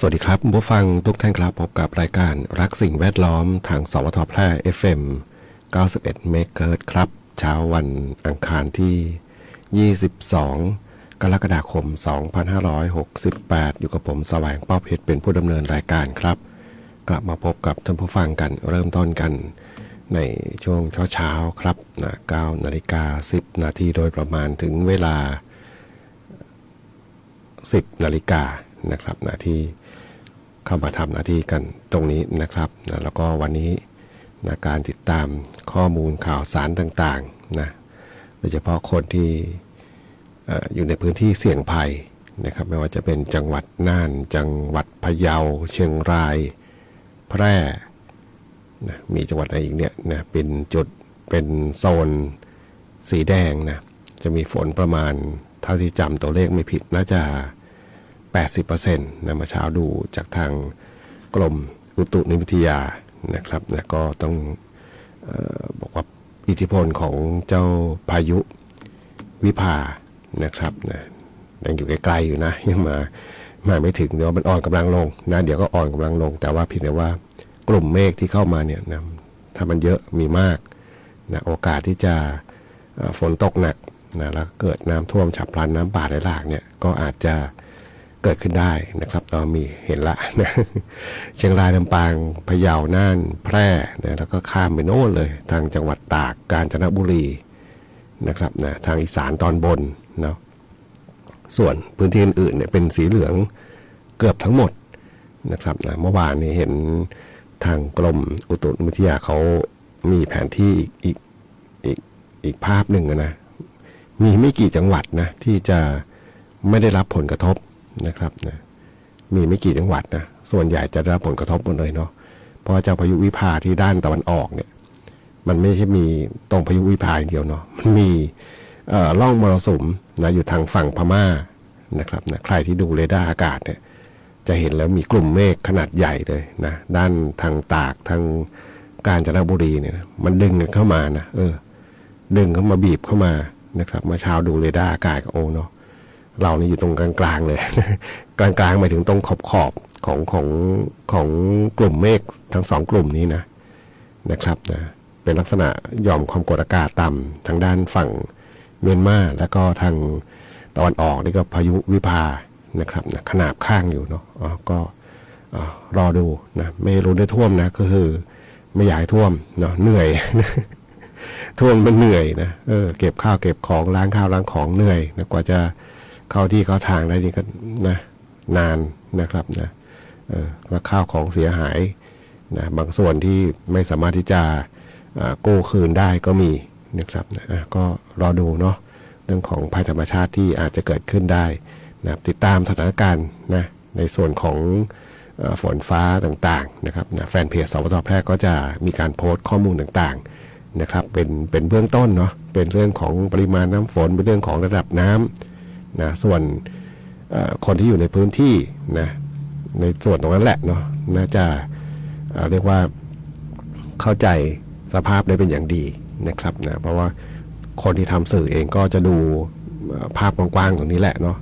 สวัสดีครับผู้ฟังทุกท่านครับพบกับรายการรักสิ่งแวดล้อมทางสวทแพร่ FM 91 เมกะเฮิรตซ์ครับเช้าวันอังคารที่ 22 กรกฎาคม 2568 อยู่กับผมแสวงป้อเพชรเป็นผู้ดำเนินรายการครับกลับมาพบกับท่านผู้ฟังกันเริ่มต้นกันในช่วงเช้าๆครับ9 นาฬิกา 10 นาทีโดยประมาณถึงเวลา 10 นาฬิกานะครับที่เข้ามาทำหน้าที่กันตรงนี้นะครับแล้วก็วันนี้การติดตามข้อมูลข่าวสารต่างๆโดยเฉพาะคนที่อยู่ในพื้นที่เสี่ยงภัยนะครับไม่ว่าจะเป็นจังหวัดน่านจังหวัดพะเยาเชียงรายแพร่มีจังหวัดอะไรอีกเนี่ยเป็นจุดเป็นโซนสีแดงจะมีฝนประมาณเท่าที่จำตัวเลขไม่ผิดน่าจะ 80% เมื่อเช้าดูจากทางกรมอุตุนิยมวิทยานะครับก็ต้องบอกว่าอิทธิพลของเจ้าพายุวิภานะครับยังอยู่ไกลๆอยู่นะยังมาไม่ถึงเดี๋ยวมันอ่อนกำลังลงเดี๋ยวก็อ่อนกำลังลงแต่ว่าเพียงแต่ว่ากลุ่มเมฆที่เข้ามาเนี่ยถ้ามันเยอะมีมากโอกาสที่จะฝนตกหนักแล้วเกิดน้ำท่วมฉับพลันน้ำป่าไหลหลากเนี่ยก็อาจจะเกิดขึ้นได้นะครับเรามีเห็นละเชียงรายลำปางพะเยาน่านแพร่แล้วก็ข้ามไปโน่นเลยทางจังหวัดตากกาญจนบุรีนะครับทางอีสานตอนบนส่วนพื้นที่อื่นๆเนี่ยเป็นสีเหลืองเกือบทั้งหมดนะครับเมื่อวานนี้เห็นทางกรมอุตุนิยมวิทยาเขามีแผนที่อีกภาพหนึ่งมีไม่กี่จังหวัดที่จะไม่ได้รับผลกระทบนะครับมีไม่กี่จังหวัดส่วนใหญ่จะได้รับผลกระทบหมดเลยเนาะเพราะเจ้าพายุวิภาที่ด้านตะวันออกเนี่ยมันไม่ใช่มีตรงพายุวิภาอย่างเดียวเนาะมันมีร่องมรสุมอยู่ทางฝั่งพม่านะครับใครที่ดูเรดาร์อากาศเนี่ยจะเห็นแล้วมีกลุ่มเมฆขนาดใหญ่เลยด้านทางตากทางกาญจนบุรีเนี่ยมันดึงกันเข้ามาดึงเข้ามาบีบเข้ามานะครับเมื่อเช้าดูเรดาร์อากาศก็เนาะเรานี่อยู่ตรงกลางๆเลย กลางๆหมายถึงตรงขอบของกลุ่มเมฆทั้งสองกลุ่มนี้นะครับเป็นลักษณะหย่อมความกดอากาศต่ำทางด้านฝั่งเมียนมาแล้วก็ทางตะวันออกนี่ก็พายุวิภานะครับขนาบข้างอยู่เนาะก็รอดูไม่รู้ได้ท่วมก็คือไม่อยากให้ท่วมเนาะเหนื่อย ท่วมมันเหนื่อยเก็บข้าวเก็บของล้างข้าวล้างของเหนื่อยกว่าจะเข้าที่เข้าทางได้นี่ก็นานนะครับว่าข้าวของเสียหายบางส่วนที่ไม่สามารถที่จะกู้คืนได้ก็มีนะครับก็รอดูเนาะเรื่องของภัยธรรมชาติที่อาจจะเกิดขึ้นได้ติดตามสถานการณ์ในส่วนของฝนฟ้าต่างๆนะครับแฟนเพจสวทแพร่ก็จะมีการโพสต์ข้อมูลต่างๆนะครับเป็นเบื้องต้นเนาะเป็นเรื่องของปริมาณน้ำฝนเป็นเรื่องของระดับน้ำส่วนคนที่อยู่ในพื้นที่ในส่วนตรงนั้นแหละเนาะน่าจะเรียกว่าเข้าใจสภาพได้เป็นอย่างดีนะครับเพราะว่าคนที่ทำสื่อเองก็จะดูภาพกว้างๆตรงนี้แหละเนาะ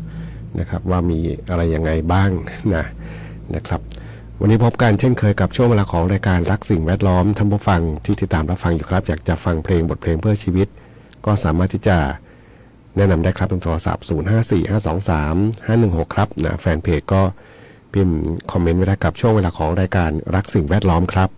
นะครับว่ามีอะไรยังไงบ้างนะครับวันนี้พบกันเช่นเคยกับช่วงเวลาของรายการรักสิ่งแวดล้อมท่านผู้ฟังที่ติดตามรับฟังอยู่ครับอยากจะฟังเพลงบทเพลงเพื่อชีวิตก็สามารถที่จะแนะนำได้ครับทางโทรศัพท์0545235516ครับแฟนเพจก็พิมพ์คอมเมนต์ไว้ได้กับช่วงเวลาของรายการรักสิ่งแวดล้อมครับ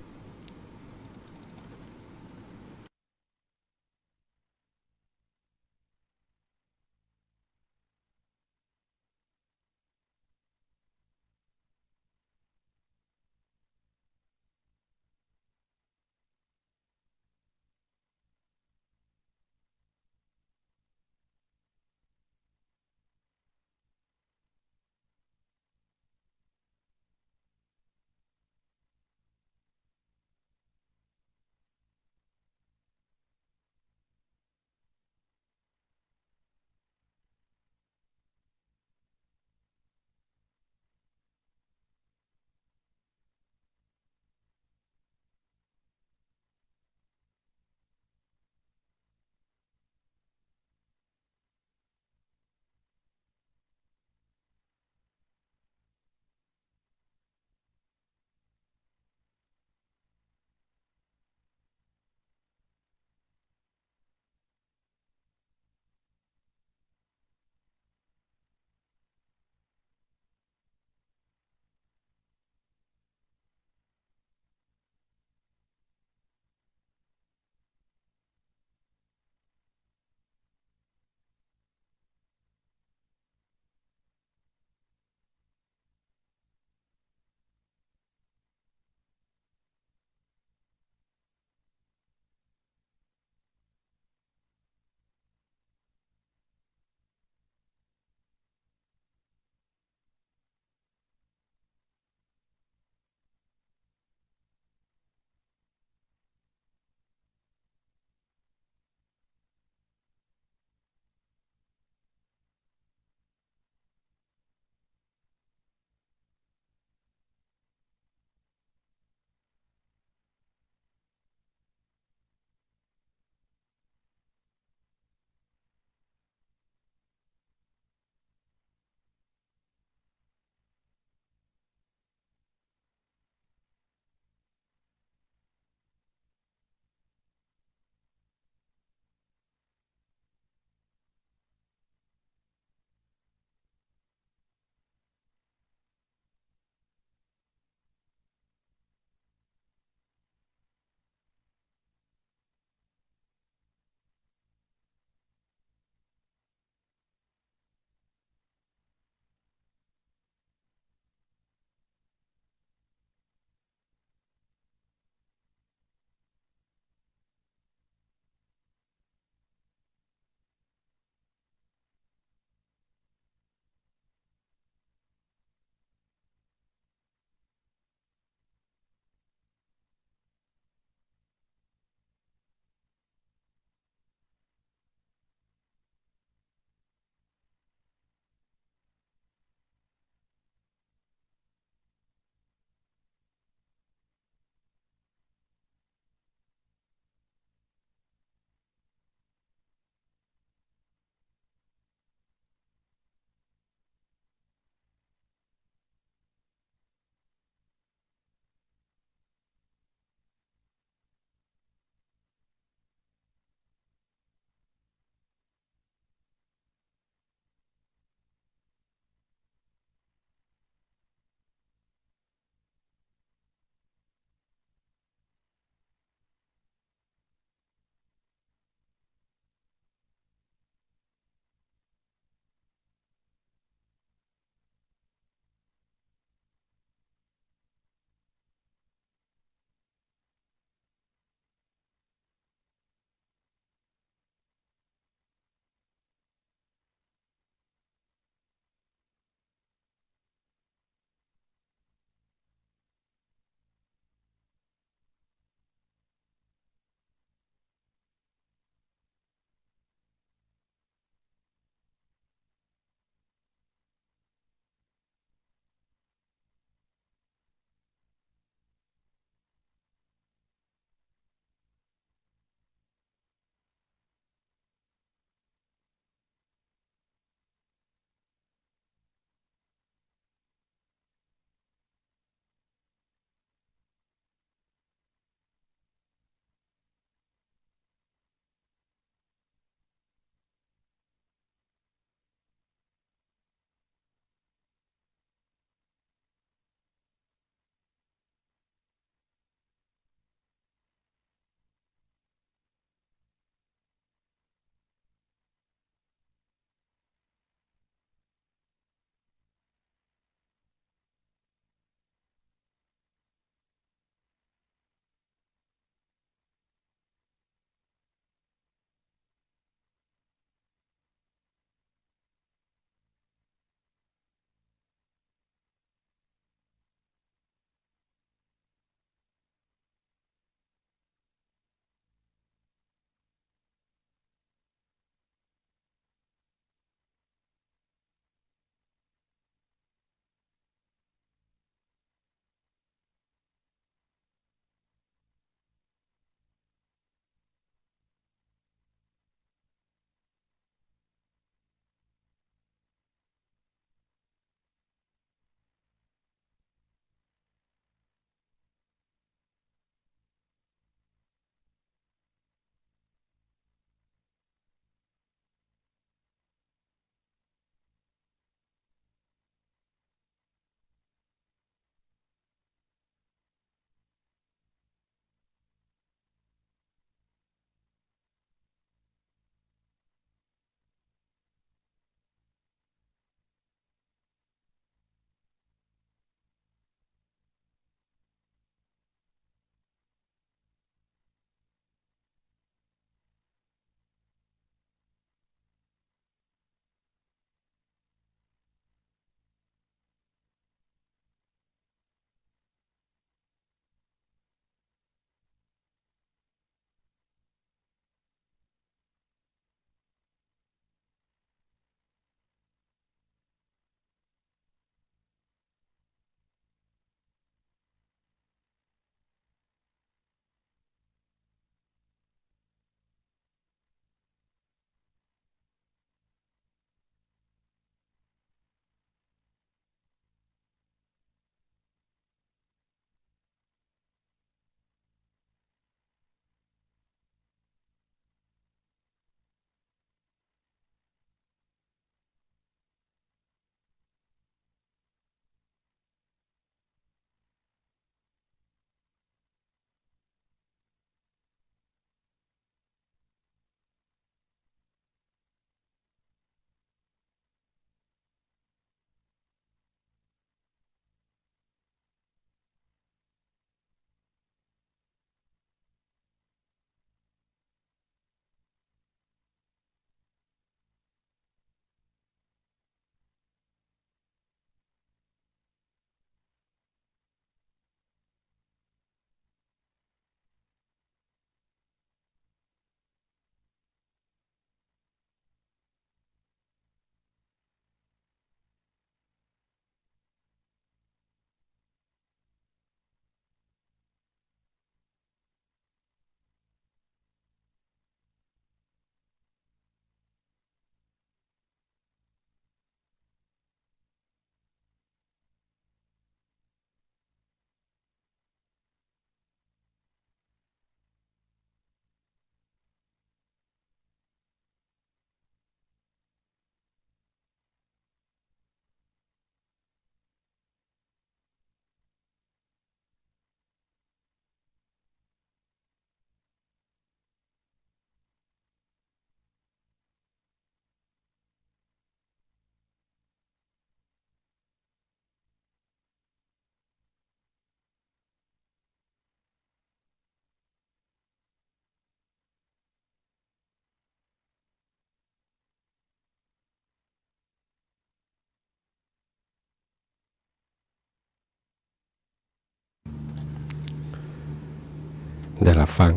ได้รับฟัง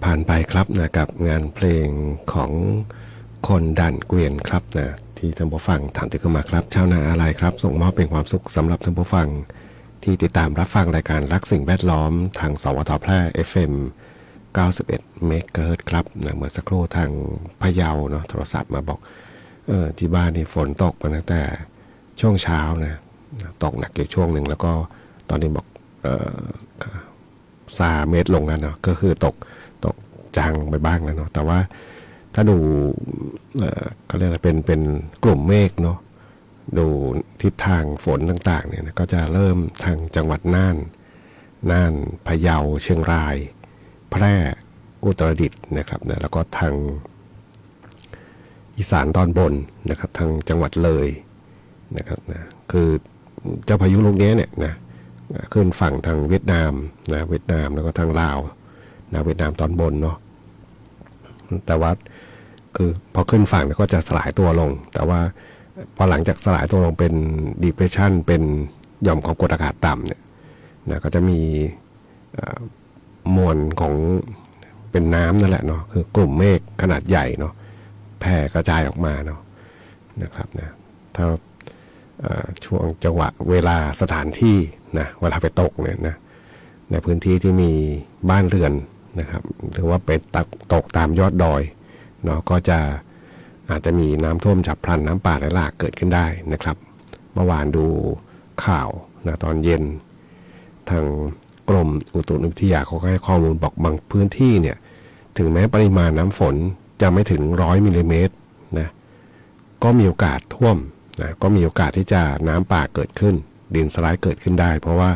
ผ่านไปครับนะกับงานเพลงของคนดันเกวียนครับนะที่ท่านผู้ฟังถามถึงมาครับชาวนาอะไรครับส่งมอบเป็นความสุขสำหรับท่านผู้ฟังที่ติดตามรับฟังรายการรักสิ่งแวดล้อมทางสวทแพร่ FM 91 เมกะเฮิรตซ์ครับนะเมื่อสักครู่ทางพะเยาเนาะโทรศัพท์มาบอกที่บ้านนี่ฝนตกมาตั้งแต่ช่วงเช้านะตกหนักอยู่ช่วงหนึ่งแล้วก็ตอนนี้บอกซาเม็ดลงแล้วเนาะก็คือตกจางลงไปบ้างแล้วเนาะแต่ว่าถ้าดูเขาเรียกอะไรเป็นกลุ่มเมฆเนาะดูทิศทางฝนต่างๆเนี่ยนะก็จะเริ่มทางจังหวัดน่านพะเยาเชียงรายแพร่อุตรดิตถ์นะครับนะแล้วก็ทางอีสานตอนบนนะครับทางจังหวัดเลยนะครับนะคือเจ้าพายุลูกนี้เนี่ยนะขึ้นฝั่งทางเวียดนามนะเวียดนามแล้วก็ทางลาวนะเวียดนามตอนบนเนาะแต่ว่าคือพอขึ้นฝั่งแล้วก็จะสลายตัวลงแต่ว่าพอหลังจากสลายตัวลงเป็น depression เป็นหย่อมความกดอากาศต่ำเนี่ยนะก็จะมีมวลของเป็นน้ำนั่นแหละเนาะคือกลุ่มเมฆขนาดใหญ่เนาะแผ่กระจายออกมาเนาะนะครับนะถ้าช่วงจังหวะเวลาสถานที่นะเวลาไปตกเนี่ยนะในพื้นที่ที่มีบ้านเรือนนะครับหรือว่าไปตกตามยอดดอยเนาะก็จะอาจจะมีน้ำท่วมฉับพลันน้ำป่าไหลหลากเกิดขึ้นได้นะครับเมื่อวานดูข่าวนะตอนเย็นทางกรมอุตุนิยมวิทยาเขาก็ให้ข้อมูลบอกบางพื้นที่เนี่ยถึงแม้ปริมาณน้ำฝนจะไม่ถึง100 มิลลิเมตรนะก็มีโอกาสท่วมนะก็มีโอกาสที่จะน้ำป่าเกิดขึ้นดินสไลด์เกิดขึ้นได้เพราะว่า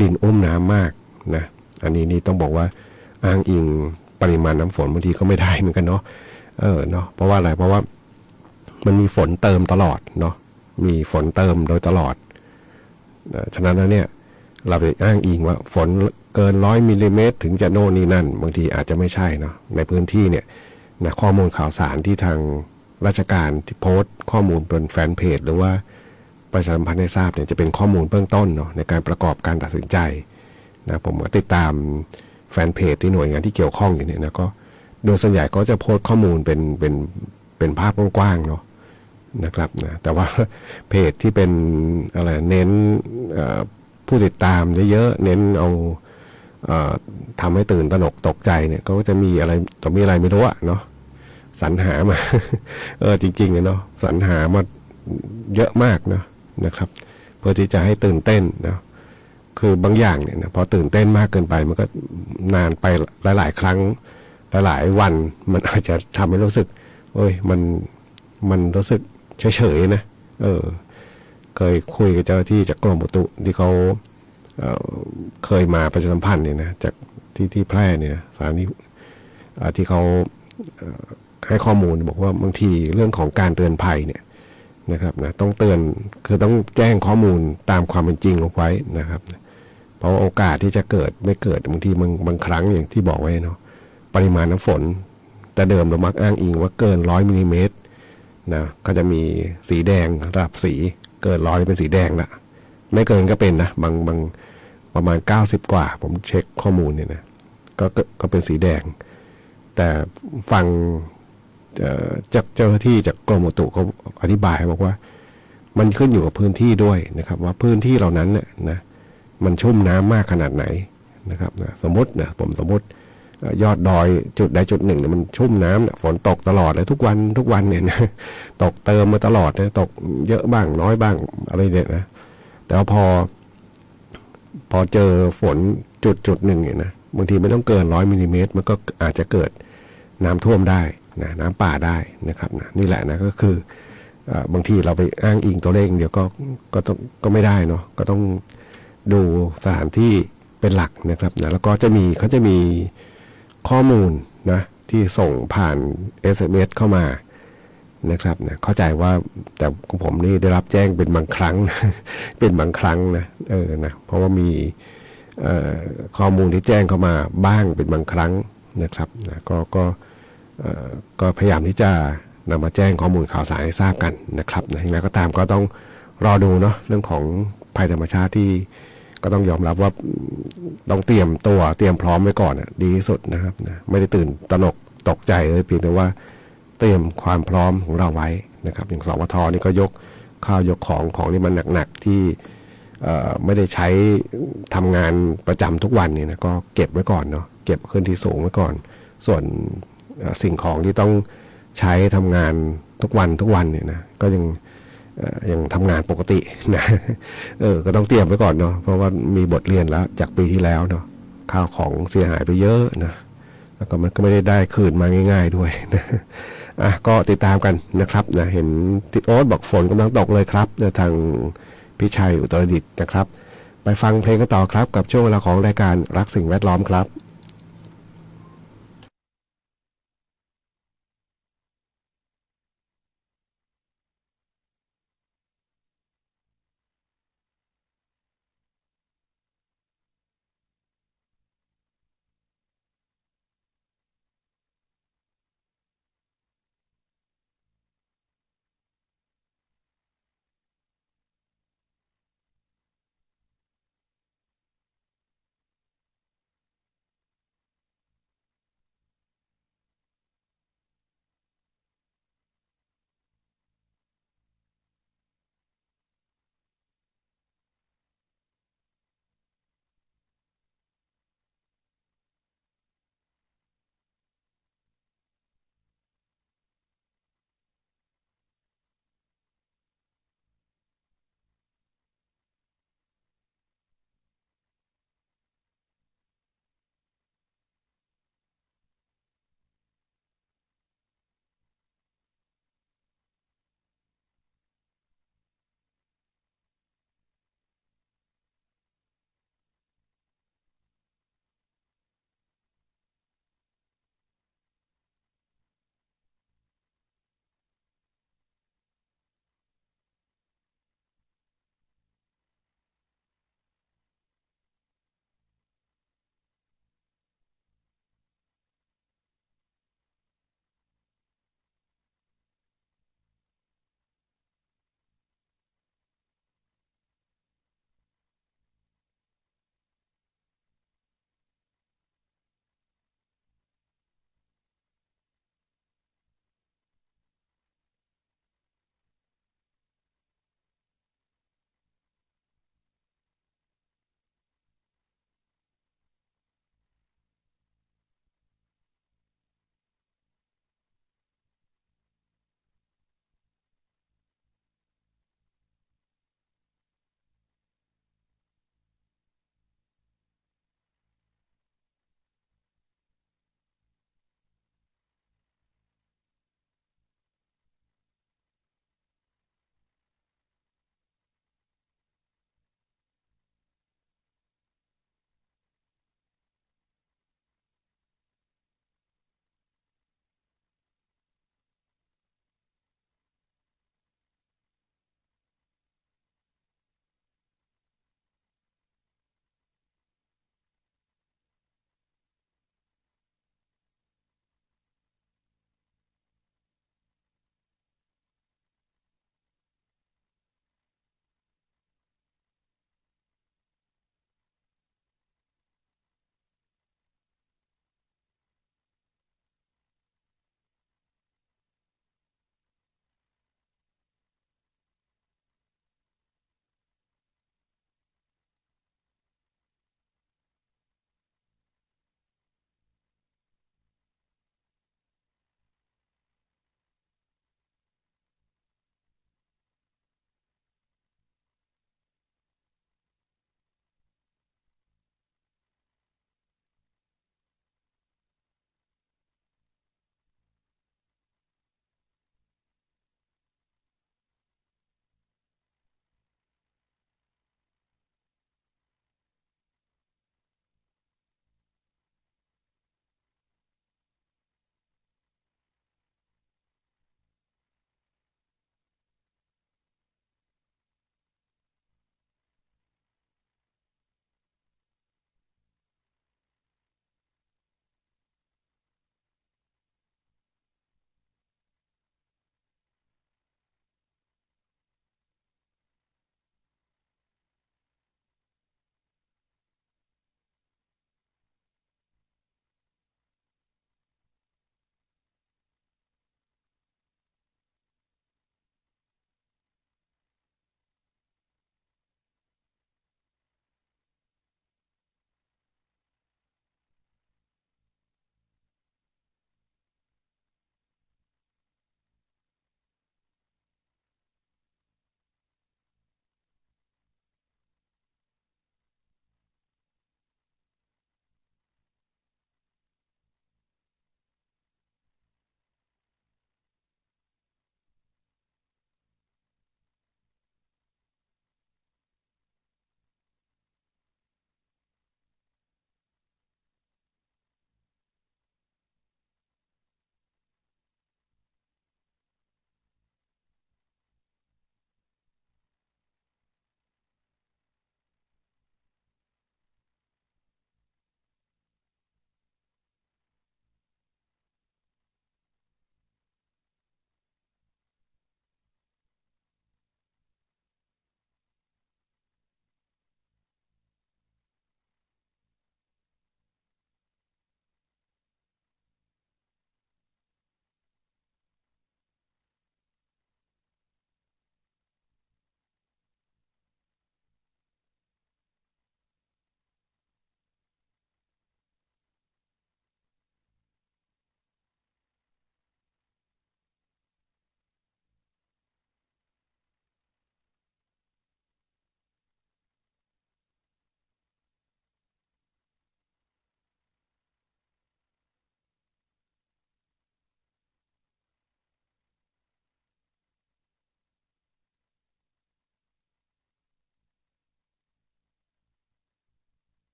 ดินอุ้มน้ำมากนะอันนี้นี่ต้องบอกว่าอ้างอิงปริมาณน้ำฝนบางทีก็ไม่ได้เหมือนกันเนาะเนาะเพราะว่าอะไรเพราะว่ามันมีฝนเติมตลอดเนาะมีฝนเติมโดยตลอดฉะนั้นแล้วเนี่ยเราไปอ้างอิงว่าฝนเกิน100 มิลลิเมตรถึงจะโน่นนี่นั่นบางทีอาจจะไม่ใช่เนาะในพื้นที่เนี่ยนะข้อมูลข่าวสารที่ทางราชการที่โพสต์ข้อมูลบนแฟนเพจหรือว่าประชาสัมพันธ์ให้ทราบเนี่ยจะเป็นข้อมูลเบื้องต้นเนาะในการประกอบการตัดสินใจนะผมก็ติดตามแฟนเพจที่หน่วยงานที่เกี่ยวข้องอยู่เนี่ยนะก็โดยส่วนใหญ่ก็จะโพสต์ข้อมูลเป็นภาพกว้างๆเนาะนะครับนะแต่ว่าเพจที่เป็นอะไรเน้นผู้ติดตามเยอะๆเน้นเอาทำให้ตื่นตระหนกตกใจเนี่ยก็จะมีอะไรต่อมีอะไรไม่รู้อะเนาะสรรหามา จริงๆเนาะสรรหามาเยอะมากนะครับเพื่อที่จะให้ตื่นเต้นนะคือบางอย่างเนี่ยนะพอตื่นเต้นมากเกินไปมันก็นานไปหลายๆครั้งหลายๆวันมันอาจจะทำให้รู้สึกเอ้ยมันรู้สึกเฉยๆนะเคยคุยกับเจ้าหน้าที่จากกรมอุตุที่เขาเคยมาประชาสัมพันธ์เนี่ยนะจากที่แพร่เนี่ยสถานีที่เขาให้ข้อมูลบอกว่าบางทีเรื่องของการเตือนภัยเนี่ยนะครับนะต้องเตือนคือต้องแจ้งข้อมูลตามความเป็นจริงลงไว้นะครับเพราะโอกาสที่จะเกิดไม่เกิดบางทีบางครั้งอย่างที่บอกไว้เนาะปริมาณน้ำฝนแต่เดิมเรามักอ้างอิงว่าเกิน100 มิลลิเมตรนะก็จะมีสีแดงระดับสีเกิน100เป็นสีแดงละไม่เกินก็เป็นนะบางประมาณ90กว่าผมเช็คข้อมูลเนี่ยนะก็เป็นสีแดงแต่ฟังจากเจ้าหน้าที่จากกรมอุตุเขาอธิบายบอกว่ามันขึ้นอยู่กับพื้นที่ด้วยนะครับว่าพื้นที่เหล่านั้นเนี่ยนะมันชุ่มน้ำมากขนาดไหนนะครับนะสมมติยอดดอยจุดใดจุดหนึ่งเนี่ยมันชุ่มน้ำฝนตกตลอดเลยทุกวันเนี่ยนะตกเติมมาตลอดนะตกเยอะบ้างน้อยบ้างอะไรเนี่ยนะแต่ว่าพอเจอฝนจุดหนึ่งเนี่ยนะบางทีไม่ต้องเกิน100 มิลลิเมตรมันก็อาจจะเกิดน้ำท่วมได้นะน้ำป่าได้นะครับนะนี่แหละนะก็คือบางทีเราไปอ้างอิงตัวเลขเดี๋ยวก็ไม่ได้เนาะก็ต้องดูสถานที่เป็นหลักนะครับนะแล้วก็เขาจะมีข้อมูลนะที่ส่งผ่าน SMS เข้ามานะครับนะเข้าใจว่าแต่ของผมนี่ได้รับแจ้งเป็นบางครั้ง เป็นบางครั้งนะนะเพราะว่ามีข้อมูลที่แจ้งเข้ามาบ้างเป็นบางครั้งนะครับนะก็พยายามที่จะนำมาแจ้งข้อมูลข่าวสารให้ทราบกันนะครับนะอย่างไรก็ตามก็ต้องรอดูเนาะเรื่องของภัยธรรมชาติที่ ก็ต้องยอมรับว่าต้องเตรียมตัวเตรียมพร้อมไว้ก่อนดีที่สุดนะครับนะไม่ได้ตื่นตระหนกตกใจเลยเพียงแต่ว่าเตรียมความพร้อมของเราไว้นะครับอย่างสวทนี่ก็ยกข้าวยกของที่มันหนักๆที่ไม่ได้ใช้ทำงานประจำทุกวันเนี่ยนะก็เก็บไว้ก่อนเนาะเก็บขึ้นที่สูงไว้ก่อนส่วนสิ่งของที่ต้องใช้ทำงานทุกวันเนี่ยนะก็ยังทำงานปกตินะก็ต้องเตรียมไว้ก่อนเนาะเพราะว่ามีบทเรียนแล้วจากปีที่แล้วเนาะข้าวของเสียหายไปเยอะนะแล้วก็มันก็ไม่ได้คืนมาง่ายๆด้วยนะก็ติดตามกันนะครับนะเห็นทิศโอ๊ตบอกฝนกำลังตกเลยครับทางพิชัยอุตรดิตถ์นะครับไปฟังเพลงกันต่อครับกับช่วงเวลาของรายการรักสิ่งแวดล้อมครับ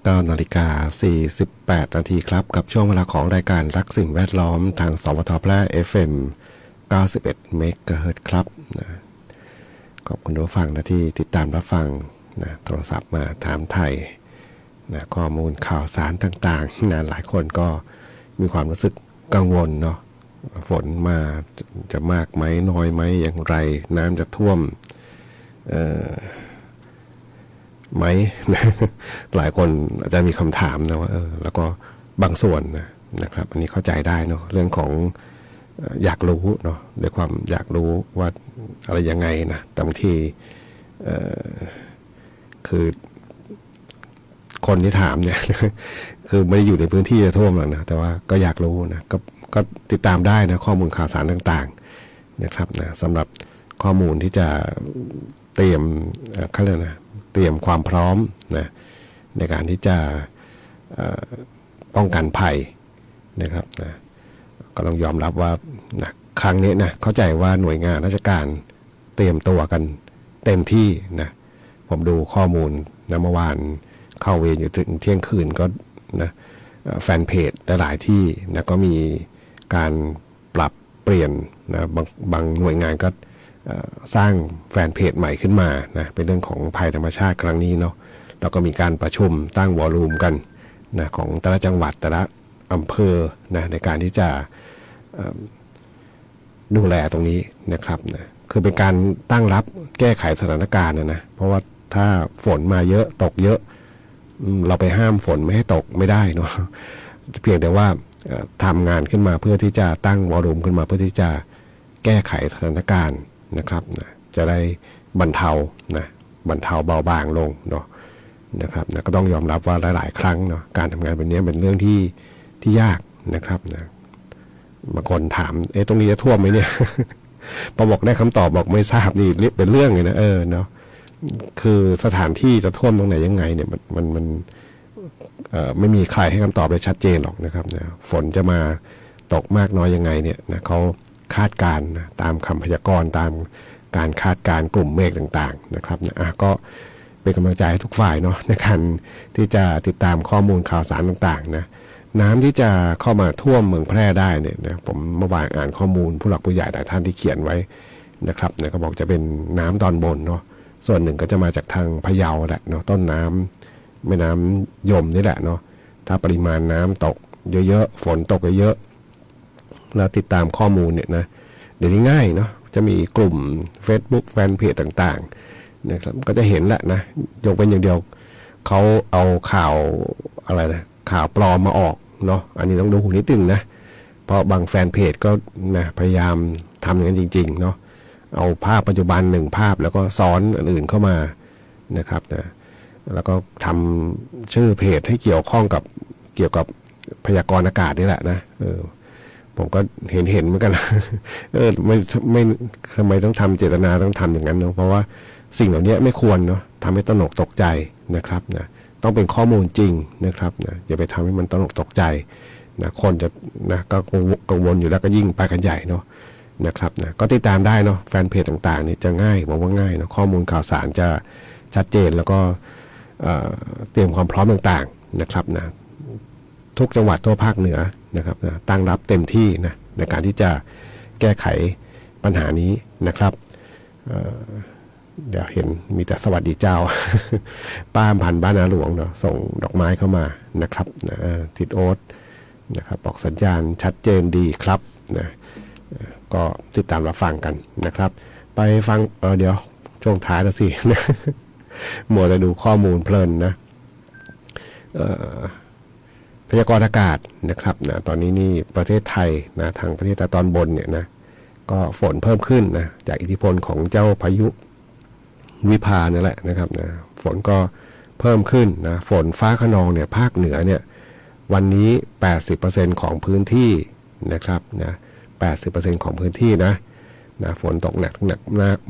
9 นาฬิกา 48 นาทีครับกับช่วงเวลาของรายการรักสิ่งแวดล้อมทางสวทแพร่ FM 91 เมกะเฮิรตซ์ครับนะขอบคุณผู้ฟังนะที่ติดตามรับฟังนะโทรศัพท์มาถามไทยนะข้อมูลข่าวสารต่างๆนะหลายคนก็มีความรู้สึกกังวลเนาะฝนมาจะมากไหมน้อยไหมอย่างไรน้ำจะท่วมไหม หลายคนอาจจะมีคำถามนะว่าแล้วก็บางส่วนนะครับอันนี้เข้าใจได้เนาะเรื่องของอยากรู้เนาะด้วยความอยากรู้ว่าอะไรยังไงนะแต่บางทีคือคนที่ถามเนี่ย คือไม่ได้อยู่ในพื้นที่จะท่วมหรอกนะแต่ว่าก็อยากรู้นะก็ติดตามได้นะข้อมูลข่าวสารต่างๆนะครับนะสำหรับข้อมูลที่จะเตรียมเขาเรียกนะเตรียมความพร้อมนะในการที่จะป้องกันภัยนะครับนะก็ต้องยอมรับว่านะครั้งนี้นะเข้าใจว่าหน่วยงานราชการเตรียมตัวกันเต็มที่นะผมดูข้อมูลนะเมื่อวานเข้าเวรอยู่ถึงเที่ยงคืนก็นะแฟนเพจหลายที่นะก็มีการปรับเปลี่ยนนะบางหน่วยงานก็สร้างแฟนเพจใหม่ขึ้นมานะเป็นเรื่องของภัยธรรมชาติครั้งนี้เนาะแล้วก็มีการประชุมตั้งวอลลุ่มกันนะของแต่ละจังหวัดแต่ละอำเภอนะในการที่จะดูแลตรงนี้นะครับนะคือเป็นการตั้งรับแก้ไขสถานการณ์นะเพราะว่าถ้าฝนมาเยอะตกเยอะเราไปห้ามฝนไม่ให้ตกไม่ได้เนาะเพียงแต่ว่าทำงานขึ้นมาเพื่อที่จะตั้งวอลลุ่มขึ้นมาเพื่อที่จะแก้ไขสถานการณ์นะครับนะจะได้บรรเทาเบาบางลงเนาะนะครับนะก็ต้องยอมรับว่าหลายๆครั้งเนาะการทำงานแบบนี้เป็นเรื่องที่ยากนะครับนะบางคนถามตรงนี้จะท่วมไหมเนี่ย พอบอกได้คำตอบบอกไม่ทราบนี่เป็นเรื่องเลยนะเนาะคือสถานที่จะท่วมตรงไหนยังไงเนี่ยมันไม่มีใครให้คำตอบได้ชัดเจนหรอกนะครับนะฝนจะมาตกมากน้อยยังไงเนี่ยนะเขาคาดการณ์นะตามคำพยากรณ์ตามการคาดการณ์กลุ่มเมฆต่างๆนะครับนะก็เป็นกำลังใจให้ทุกฝ่ายเนาะในการที่จะติดตามข้อมูลข่าวสารต่างๆนะน้ำที่จะเข้ามาท่วมเมืองแพร่ได้เนี่ยนะผมเมื่อวานอ่านข้อมูลผู้หลักผู้ใหญ่หลายท่านที่เขียนไว้นะครับนะก็บอกจะเป็นน้ำตอนบนเนาะส่วนหนึ่งก็จะมาจากทางพะเยาแหละเนาะต้นน้ำแม่น้ำยมนี่แหละเนาะถ้าปริมาณน้ำตกเยอะๆฝนตกเยอะๆแล้วติดตามข้อมูลเนี่ยนะเดี๋ยวนี้ง่ายเนาะจะมีกลุ่ม Facebook แฟนเพจต่างๆนะครับก็จะเห็นแหละนะยกเป็นอย่างเดียวเขาเอาข่าวอะไรนะข่าวปลอมมาออกเนาะอันนี้ต้องดูนิดนึงนะเพราะบางแฟนเพจก็นะพยายามทำอย่างนั้นจริงๆเนาะเอาภาพปัจจุบันหนึ่งภาพแล้วก็ซ้อนอื่นเข้ามานะครับนะแล้วก็ทำชื่อเพจให้เกี่ยวข้องกับพยากรณ์อากาศนี่แหละนะผมก็เห็นเหมือนกัน ไม่ทำไมต้องทำเจตนาต้องทำอย่างนั้นเนาะเพราะว่าสิ่งเหล่านี้ไม่ควรเนาะทำให้ตระหนกตกใจนะครับนะต้องเป็นข้อมูลจริงนะครับนะอย่าไปทำให้มันตระหนกตกใจนะคนจะนะก็กังวลอยู่แล้วก็ยิ่งไปกันใหญ่เนาะนะครับนะก็ติดตามได้เนาะแฟนเพจต่างๆนี่จะง่ายบอกว่าง่ายเนาะข้อมูลข่าวสารจะชัดเจนแล้วก็เตรียมความพร้อมต่างๆนะครับนะทุกจังหวัดทั่วภาคเหนือนะครับนะตั้งรับเต็มที่นะในการที่จะแก้ไขปัญหานี้นะครับเดี๋ยวเห็นมีแต่สวัสดีเจ้า ป้าพันบ้านนาหลวงเนาะส่งดอกไม้เข้ามานะครับนะทิดโอ๊ตนะครับบอกสัญญาณชัดเจนดีครับนะก็ติดตามรับฟังกันนะครับไปฟังเดี๋ยวช่วงท้ายแล้วสิ มัวแต่ดูข้อมูลเพลินนะพยากรณ์อากาศนะครับนะตอนนี้นี่ประเทศไทยนะทางประเทศตอนบนเนี่ยนะก็ฝนเพิ่มขึ้นนะจากอิทธิพลของเจ้าพายุวิภานี่แหละนะครับนะฝนก็เพิ่มขึ้นนะฝนฟ้าคะนองเนี่ยภาคเหนือเนี่ยวันนี้ 80% ของพื้นที่นะครับนะ 80% ของพื้นที่นะฝนตกหนัก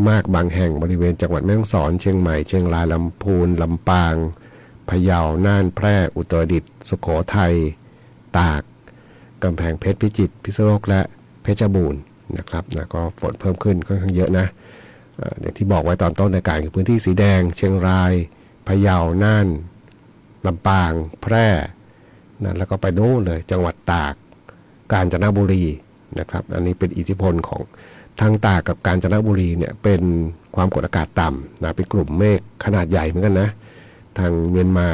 มากบางแห่งบริเวณจังหวัดแม่ฮ่องสอนเชียงใหม่เชียงรายลำพูนลำปางพะเยาน่านแพร่อุตรดิตถ์สุโขทัยตากกำแพงเพชรพิจิตรพิษณุโลกและเพชรบูรณ์นะครับนะก็ฝนเพิ่มขึ้นค่อนข้างเยอะนะอย่างที่บอกไว้ตอนต้นรายการคือพื้นที่สีแดงเชียงรายพะเยาน่าน ลำปางแพร่นะแล้วก็ไปโน่นเลยจังหวัดตากกาญจนบุรีนะครับอันนี้เป็นอิทธิพลของทางตากกับกาญจนบุรีเนี่ยเป็นความกดอากาศต่ำนะเป็นกลุ่มเมฆขนาดใหญ่เหมือนกันนะทางเมียนมา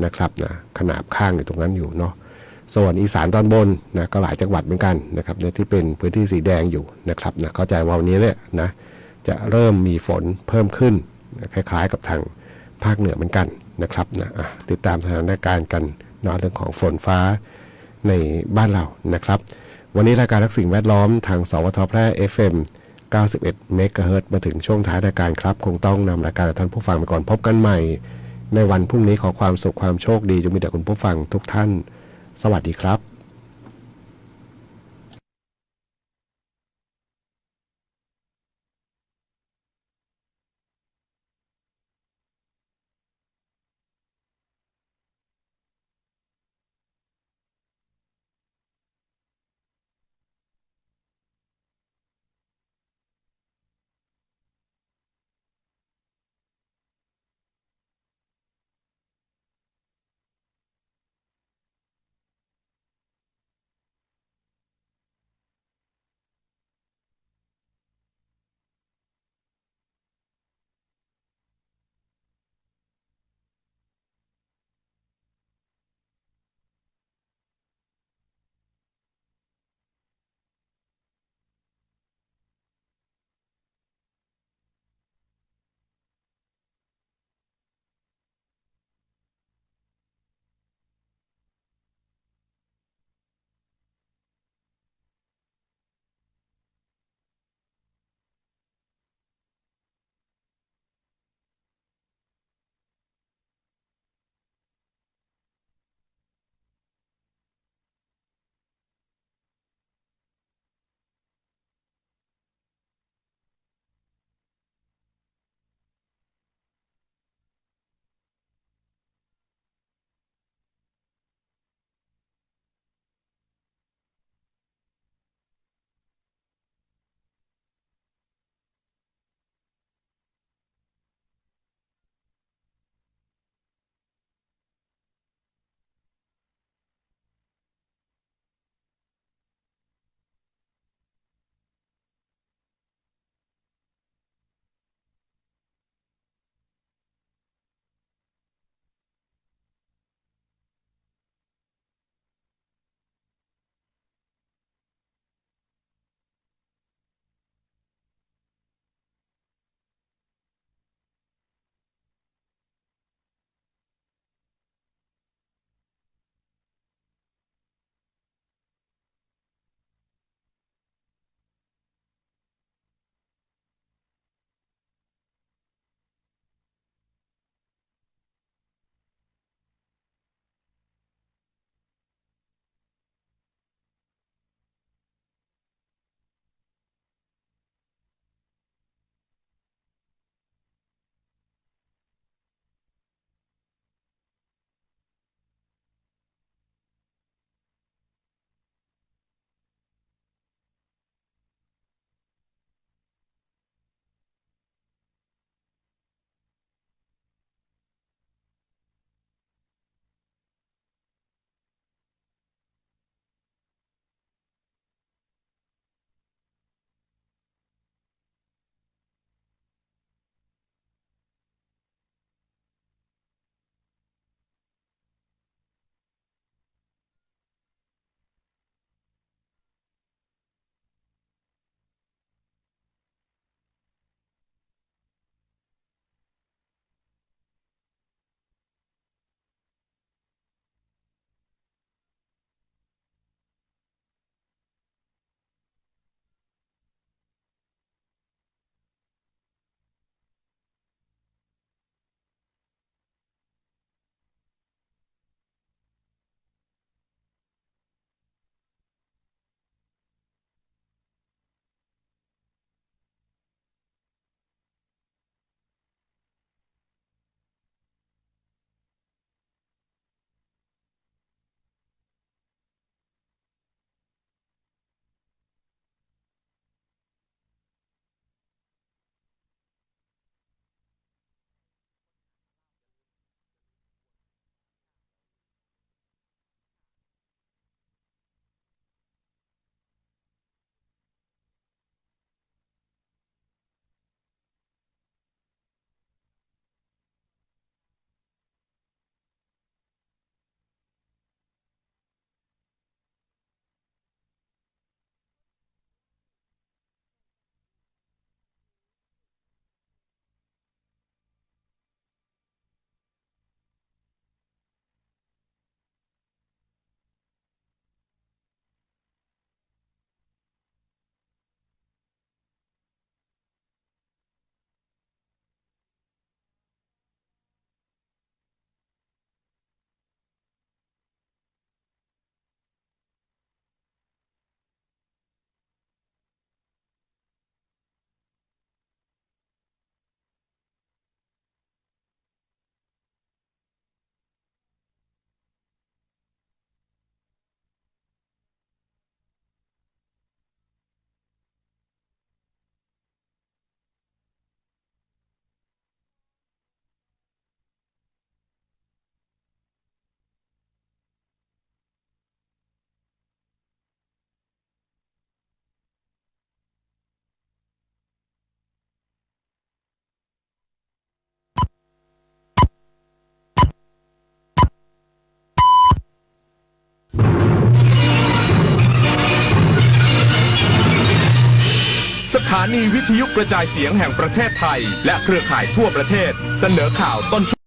นะครับนะขนาบข้างอยู่ตรงนั้นอยู่เนาะส่วนอีสานตอนบนนะก็หลายจังหวัดเหมือนกันนะครับในที่เป็นพื้นที่สีแดงอยู่นะครับนะเข้าใจว่าวันนี้เนี่ยนะจะเริ่มมีฝนเพิ่มขึ้นคล้ายๆกับทางภาคเหนือเหมือนกันนะครับนะติดตามสถานการณ์กันเนาะเรื่องของฝนฟ้าในบ้านเรานะครับวันนี้รายการรักสิ่งแวดล้อมทางสวทแพร่ FM 91 เมกะเฮิรตซ์มาถึงช่วงท้ายรายการครับคงต้องนำรายการท่านผู้ฟังไปก่อนพบกันใหม่ในวันพรุ่งนี้ขอความสุขความโชคดีจงมีแด่คุณผู้ฟังทุกท่านสวัสดีครับ สถานีวิทยุกระจายเสียงแห่งประเทศไทย และเครือข่ายทั่วประเทศเสนอข่าวต้น